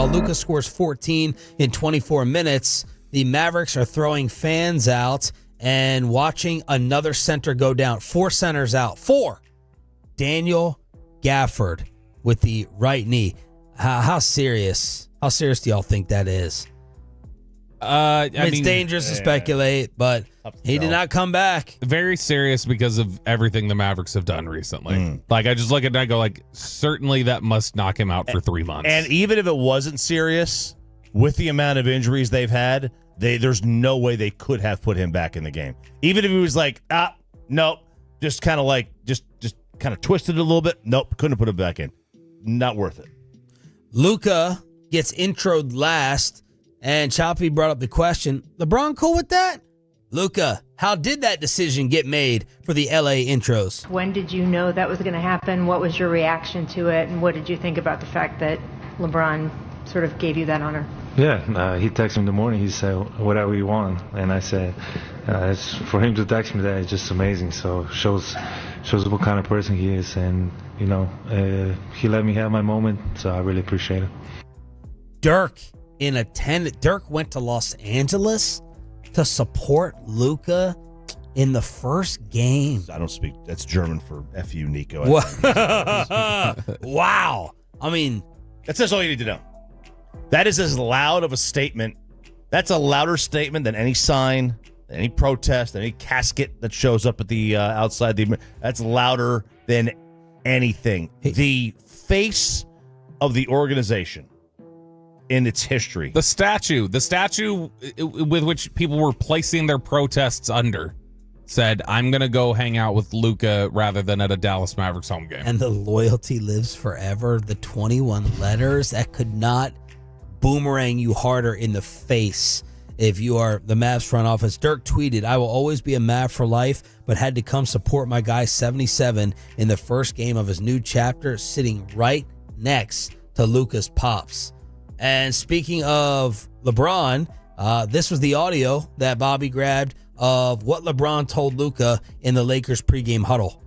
while Luka scores 14 in 24 minutes, the Mavericks are throwing fans out and watching another center go down. 4 centers out. 4. Daniel Gafford with the right knee. How serious? How serious do y'all think that is? It's dangerous to speculate, but he did not come back. Very serious because of everything the Mavericks have done recently. Like, I just look at that and go, like, certainly that must knock him out for 3 months. And even if it wasn't serious, with the amount of injuries they've had, there's no way they could have put him back in the game. Even if he was like, nope, just kind of like, just kind of twisted it a little bit. Nope, couldn't have put him back in. Not worth it. Luka gets introed last, and Choppy brought up the question, LeBron cool with that? Luka, how did that decision get made for the LA intros? When did you know that was going to happen? What was your reaction to it? And what did you think about the fact that LeBron sort of gave you that honor? Yeah, he texted me in the morning. He said, whatever you want. And I said, it's for him to text me that is just amazing. So shows what kind of person he is. And, you know, he let me have my moment. So I really appreciate it. Dirk in attendance. Dirk went to Los Angeles to support Luka in the first game. I don't speak. That's German for F you, Nico. Wow. I mean, that's all you need to know. That is as loud of a statement. That's a louder statement than any sign, any protest, any casket that shows up at the outside. That's louder than anything. The face of the organization in its history. The statue with which people were placing their protests under said, I'm going to go hang out with Luka rather than at a Dallas Mavericks home game. And the loyalty lives forever. The 21 letters that could not boomerang you harder in the face if you are the Mavs front office. Dirk tweeted, I will always be a Mav for life, but had to come support my guy 77 in the first game of his new chapter, sitting right next to Luka's pops. And speaking of LeBron, this was the audio that Bobby grabbed of what LeBron told Luka in the Lakers pregame huddle.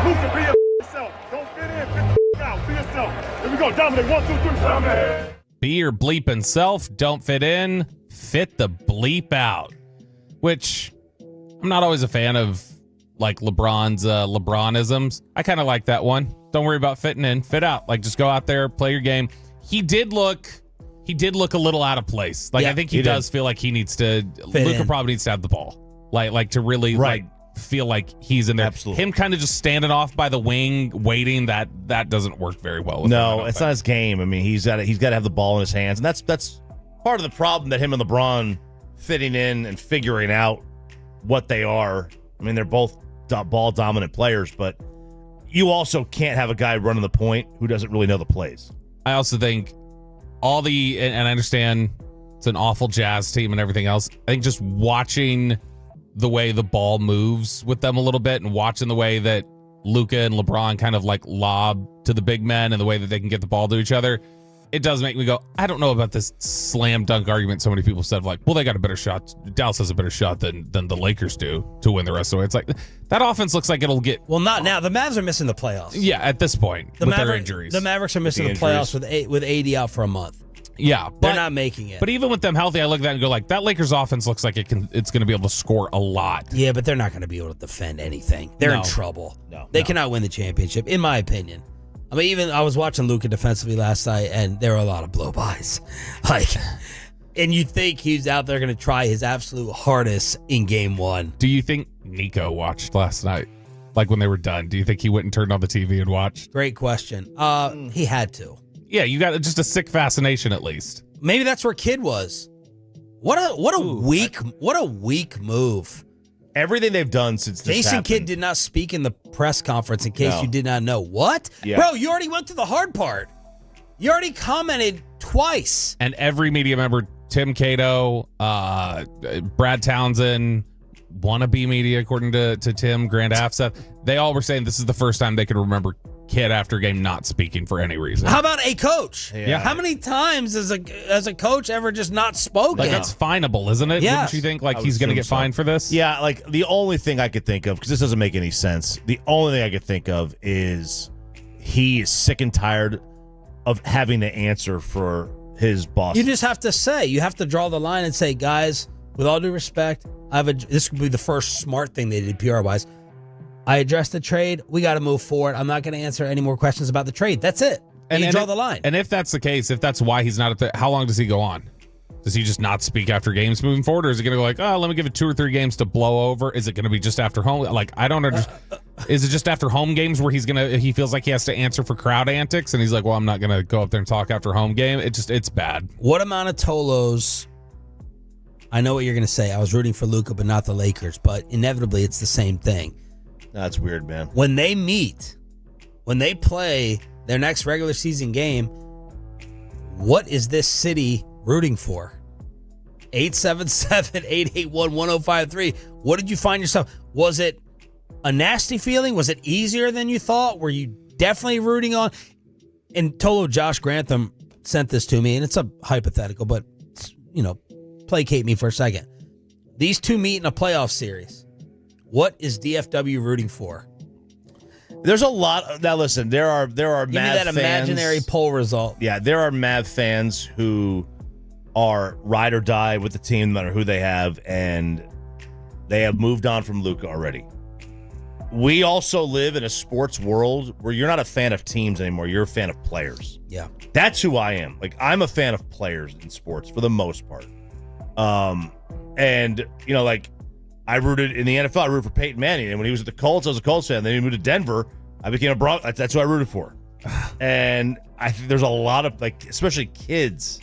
Luka, be yourself. Don't fit in. Fit the out. Be yourself. Here we go. Dominate. 1, 2, 3. Dominate. Be your bleeping self. Don't fit in. Fit the bleep out. Which I'm not always a fan of, like LeBron's LeBronisms. I kind of like that one. Don't worry about fitting in. Fit out. Like, just go out there, play your game. He did look a little out of place. Like, yeah, I think he does feel like he needs to. Luka probably needs to have the ball. Like to really like feel like he's in there. Absolutely. Him kind of just standing off by the wing, waiting, that doesn't work very well with him. No, it's not his game. I mean, he's got to have the ball in his hands, and that's part of the problem that him and LeBron fitting in and figuring out what they are. I mean, they're both ball dominant players, but you also can't have a guy running the point who doesn't really know the plays. I also think and I understand it's an awful Jazz team and everything else. I think just watching the way the ball moves with them a little bit and watching the way that Luka and LeBron kind of like lob to the big men and the way that they can get the ball to each other, it does make me go, I don't know about this slam dunk argument so many people said, like, well, they got a better shot. Dallas has a better shot than the Lakers do to win the rest of the way. It's like, that offense looks like it'll get... Well, not now. The Mavs are missing the playoffs. Yeah, at this point, with their injuries. The Mavericks are missing the playoffs with AD out for a month. Yeah. They're not making it. But even with them healthy, I look at that and go, like, that Lakers offense looks like it's going to be able to score a lot. Yeah, but they're not going to be able to defend anything. They're in trouble. They cannot win the championship, in my opinion. I mean, even I was watching Luka defensively last night, and there were a lot of blow-bys. And you think he's out there going to try his absolute hardest in game one. Do you think Nico watched last night? Like, when they were done, do you think he went and turned on the TV and watched? Great question. He had to. Yeah, you got just a sick fascination at least. Maybe that's where Kid was. What a weak move. Everything they've done since this Jason happened. Kidd did not speak in the press conference, in case you did not know. What? Yeah. Bro, you already went through the hard part. You already commented twice. And every media member, Tim Cato, Brad Townsend, wannabe media, according to Tim, Grant Afseth, they all were saying this is the first time they could remember Kid after game not speaking for any reason. How about a coach? Yeah. How many times has a coach ever just not spoken? Like, that's finable, isn't it? Yes. Wouldn't you think, like, he's going to get fined for this? Yeah, like, the only thing I could think of, because this doesn't make any sense, the only thing I could think of is he is sick and tired of having to answer for his boss. You just have to say, you have to draw the line and say, guys, with all due respect, this could be the first smart thing they did PR-wise. I addressed the trade. We got to move forward. I'm not going to answer any more questions about the trade. That's it. And you draw the line. And if that's the case, if that's why he's not how long does he go on? Does he just not speak after games moving forward? Or is he going to go like, oh, let me give it 2 or 3 games to blow over? Is it going to be just after home? Like, I don't understand. Is it just after home games where he feels like he has to answer for crowd antics? And he's like, well, I'm not going to go up there and talk after home game. It's bad. What amount of Tolos? I know what you're going to say. I was rooting for Luka, but not the Lakers. But inevitably, it's the same thing. That's weird, man. When they meet, when they play their next regular season game, what is this city rooting for? 877-881-1053. What did you find yourself? Was it a nasty feeling? Was it easier than you thought? Were you definitely rooting on? And Tolo Josh Grantham sent this to me, and it's a hypothetical, but, placate me for a second. These two meet in a playoff series. What is DFW rooting for? There's a lot. Now, listen, there are Give Mav me that fans, imaginary poll result. Yeah, there are Mav fans who are ride or die with the team, no matter who they have, and they have moved on from Luka already. We also live in a sports world where you're not a fan of teams anymore. You're a fan of players. Yeah. That's who I am. Like, I'm a fan of players in sports for the most part. And, I rooted in the NFL. I rooted for Peyton Manning. And when he was at the Colts, I was a Colts fan. Then he moved to Denver. I became a Broncos. That's who I rooted for. And I think there's a lot of, especially kids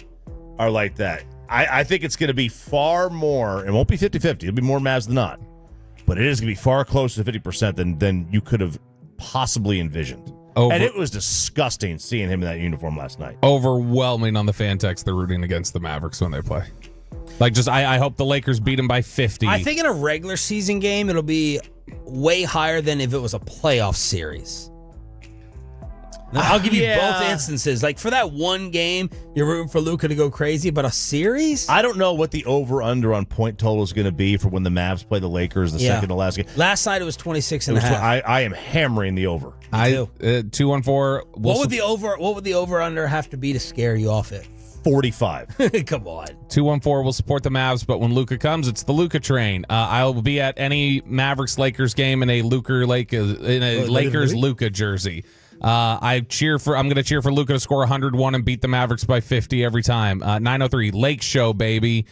are like that. I think it's going to be far more. It won't be 50-50. It'll be more Mavs than not. But it is going to be far closer to 50% than you could have possibly envisioned. And it was disgusting seeing him in that uniform last night. Overwhelming on the fan text. They're rooting against the Mavericks when they play. I hope the Lakers beat them by 50. I think in a regular season game, it'll be way higher than if it was a playoff series. Now, I'll give you both instances. Like, for that one game, you're rooting for Luka to go crazy, but a series? I don't know what the over-under on point total is going to be for when the Mavs play the Lakers the second to last game. Last night, it was 26.5. I am hammering the over. 214. What would the over-under have to be to scare you off it? 45. Come on. 214 will support the Mavs, but when Luka comes, it's the Luka train. I will be at any Mavericks-Lakers game in a Lakers Luka jersey. I'm going to cheer for Luka to score 101 and beat the Mavericks by 50 every time. 903 Lake Show, baby.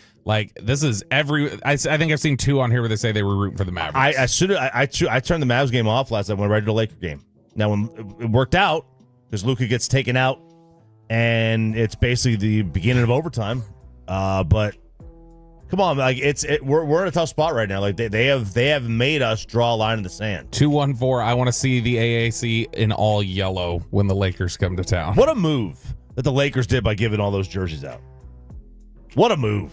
This is I think I've seen 2 on here where they say they were rooting for the Mavericks. I turned the Mavs game off last night, went right to the Laker game. Now, when it worked out, because Luka gets taken out, and it's basically the beginning of overtime. But come on, we're in a tough spot right now. They have made us draw a line in the sand. 214. I want to see the AAC in all yellow when the Lakers come to town. What a move that the Lakers did by giving all those jerseys out. What a move.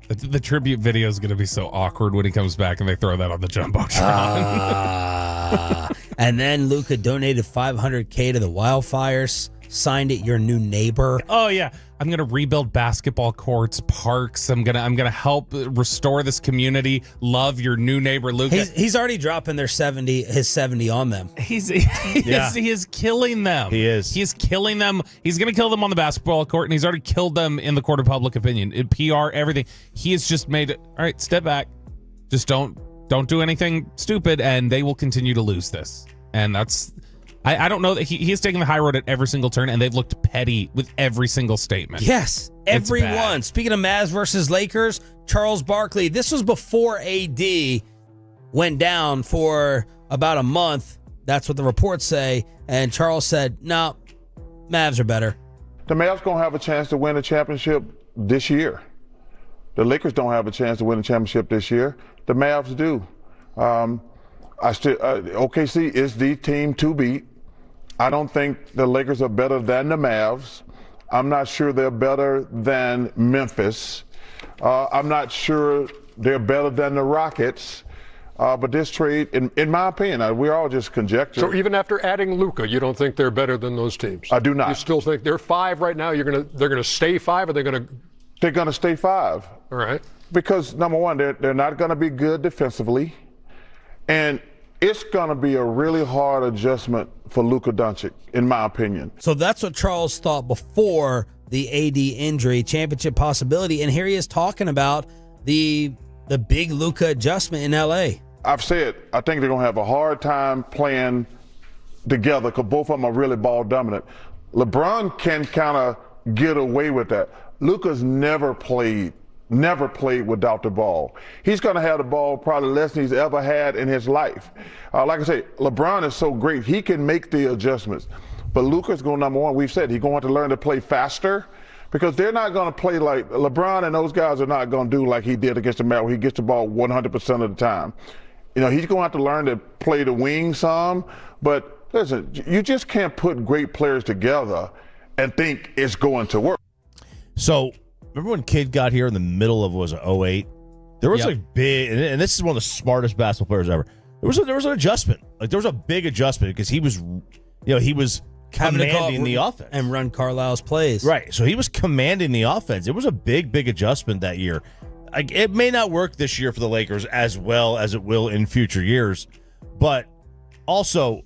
The tribute video is going to be so awkward when he comes back and they throw that on the Jumbotron. And then Luka donated $500K to the wildfires. Signed it, your new neighbor. Oh yeah, I'm gonna rebuild basketball courts, parks. I'm gonna help restore this community. Love your new neighbor, Luka. He's already dropping his 70 on them. He is killing them. He is. He's killing them. He's gonna kill them on the basketball court, and he's already killed them in the court of public opinion, in PR, everything. He has just made it. All right, step back. Just don't do anything stupid, and they will continue to lose this. And that's. I don't know that he is taking the high road at every single turn, and they've looked petty with every single statement. Yes, everyone. Speaking of Mavs versus Lakers, Charles Barkley, this was before AD went down for about a month. That's what the reports say. And Charles said, no, Mavs are better. The Mavs going to have a chance to win a championship this year. The Lakers don't have a chance to win a championship this year. The Mavs do. OKC is the team to beat. I don't think the Lakers are better than the Mavs. I'm not sure they're better than Memphis. I'm not sure they're better than the Rockets. But this trade, in my opinion, we're all just conjecture. So even after adding Luka, you don't think they're better than those teams? I do not. You still think they're 5 right now? They're gonna stay 5, or they're gonna stay 5. All right. Because number one, they're not gonna be good defensively, and it's going to be a really hard adjustment for Luka Doncic, in my opinion. So that's what Charles thought before the AD injury, championship possibility, and here he is talking about the big Luka adjustment in LA. I've said I think they're going to have a hard time playing together because both of them are really ball dominant. LeBron can kind of get away with that. Luka's never played without the ball. He's going to have the ball probably less than he's ever had in his life. Like I say, LeBron is so great. He can make the adjustments. But Luka's going number one. We've said he's going to have to learn to play faster because they're not going to play like LeBron, and those guys are not going to do like he did against the Mavericks where he gets the ball 100% of the time. You know, he's going to have to learn to play the wing some. But listen, you just can't put great players together and think it's going to work. So, remember when Kidd got here in the middle of, was it 08? There was like big, and this is one of the smartest basketball players ever. There was an adjustment. Like, there was a big adjustment because he was commanding the offense. And run Carlisle's plays. Right. So he was commanding the offense. It was a big adjustment that year. It may not work this year for the Lakers as well as it will in future years, but also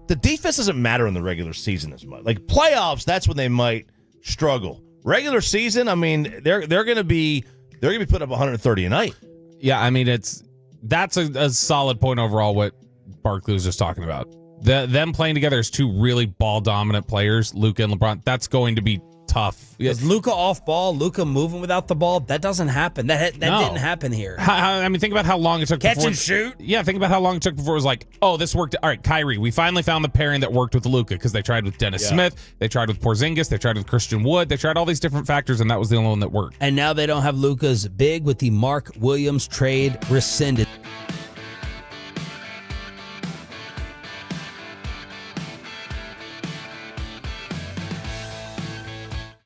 the defense doesn't matter in the regular season as much. Like playoffs, that's when they might struggle. Regular season, I mean, they're going to be putting up 130 a night. Yeah, I mean that's a solid point overall. What Barkley was just talking about, them playing together as two really ball dominant players, Luka and LeBron. That's going to be tough. Is Luka off ball? Luka moving without the ball? That doesn't happen. That didn't happen here. I mean, think about how long it took. Catch and shoot. Yeah, think about how long it took before it was like, oh, this worked. All right, Kyrie. We finally found the pairing that worked with Luka because they tried with Dennis Smith, they tried with Porzingis, they tried with Christian Wood, they tried all these different factors, and that was the only one that worked. And now they don't have Luka's big with the Mark Williams trade rescinded.